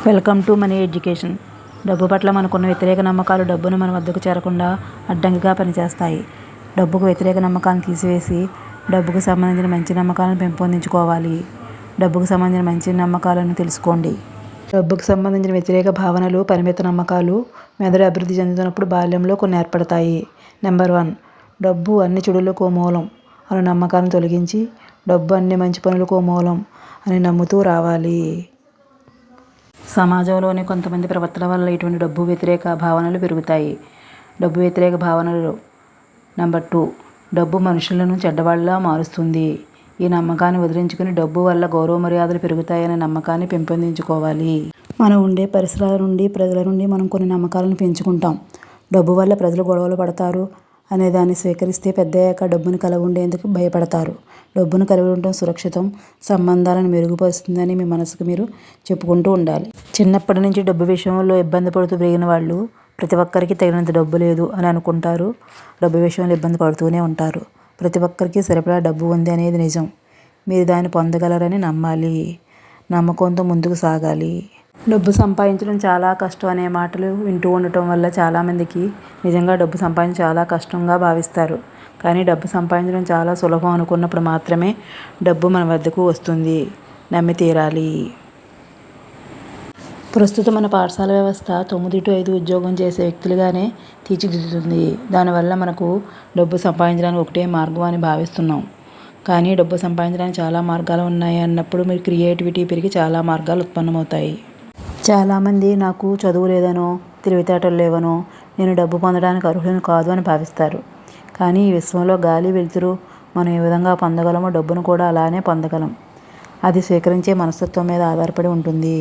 Welcome to money education. డబ్బు పట్ల మనకున్న వ్యతిరేక నమ్మకాలు డబ్బును మన వద్దకు చేరకుండా అడ్డంకిగా పనిచేస్తాయి. డబ్బుకు వ్యతిరేక నమ్మకాలను తీసివేసి డబ్బుకు సంబంధించిన మంచి నమ్మకాలను పెంపొందించుకోవాలి. డబ్బుకు సంబంధించిన మంచి నమ్మకాలను తెలుసుకోండి. డబ్బుకు సంబంధించిన వ్యతిరేక భావనలు, పరిమిత నమ్మకాలు మెదడు అభివృద్ధి చెందుతున్నప్పుడు బాల్యంలో కొన్ని ఏర్పడతాయి. నెంబర్ 1, డబ్బు అన్ని చెడులకు మూలం అనే నమ్మకాలను తొలగించి డబ్బు అన్ని మంచి పనులకు మూలం అని నమ్ముతూ రావాలి. సమాజంలోని కొంతమంది ప్రవర్తన వల్ల ఇటువంటి డబ్బు వ్యతిరేక భావనలు పెరుగుతాయి. డబ్బు వ్యతిరేక భావనలు. నెంబర్ 2, డబ్బు మనుషులను చెడ్డవాళ్ళలా మారుస్తుంది. ఈ నమ్మకాన్ని వదిలించుకుని డబ్బు వల్ల గౌరవ మర్యాదలు పెరుగుతాయనే నమ్మకాన్ని పెంపొందించుకోవాలి. మనం ఉండే పరిసరాల నుండి, ప్రజల నుండి మనం కొన్ని నమ్మకాలను పెంచుకుంటాం. డబ్బు వల్ల ప్రజలు గొడవలు పడతారు అనే దాన్ని స్వీకరిస్తే పెద్దయ్యాక డబ్బును కలిగి ఉండేందుకు భయపడతారు. డబ్బును కలిగి ఉండటం సురక్షితం, సంబంధాలను మెరుగుపరుస్తుందని మీ మనసుకు మీరు చెప్పుకుంటూ ఉండాలి. చిన్నప్పటి నుంచి డబ్బు విషయంలో ఇబ్బంది పడుతూ పెరిగిన వాళ్ళు ప్రతి ఒక్కరికి తగినంత డబ్బు లేదు అని అనుకుంటారు. డబ్బు విషయంలో ఇబ్బంది పడుతూనే ఉంటారు. ప్రతి ఒక్కరికి సరిపడా డబ్బు ఉంది అనేది నిజం. మీరు దాన్ని పొందగలరని నమ్మాలి. నమ్మకంతో ముందుకు సాగాలి. డబ్బు సంపాదించడం చాలా కష్టం అనే మాటలు వింటూ ఉండటం వల్ల చాలామందికి నిజంగా డబ్బు సంపాదించడం చాలా కష్టంగా భావిస్తారు. కానీ డబ్బు సంపాదించడం చాలా సులభం అనుకున్నప్పుడు మాత్రమే డబ్బు మన వద్దకు వస్తుంది. నమ్మి తీరాలి. ప్రస్తుతం మన పాఠశాల వ్యవస్థ 9 to 5 ఉద్యోగం చేసే వ్యక్తులుగానే తీర్చిదిద్దుతుంది. దానివల్ల మనకు డబ్బు సంపాదించడానికి ఒకటే మార్గం అని భావిస్తున్నాం. కానీ డబ్బు సంపాదించడానికి చాలా మార్గాలు ఉన్నాయి అన్నప్పుడు మీ క్రియేటివిటీ పెరిగి చాలా మార్గాలు ఉత్పన్నమవుతాయి. చాలామంది నాకు చదువు లేదనో, తెలివితేటలు లేవనో, నేను డబ్బు పొందడానికి అర్హులను కాదు అని భావిస్తారు. కానీ ఈ విశ్వంలో గాలి, వెలుతురు మనం ఏ విధంగా పొందగలమో డబ్బును కూడా అలానే పొందగలం. అది స్వీకరించే మనస్తత్వం మీద ఆధారపడి ఉంటుంది.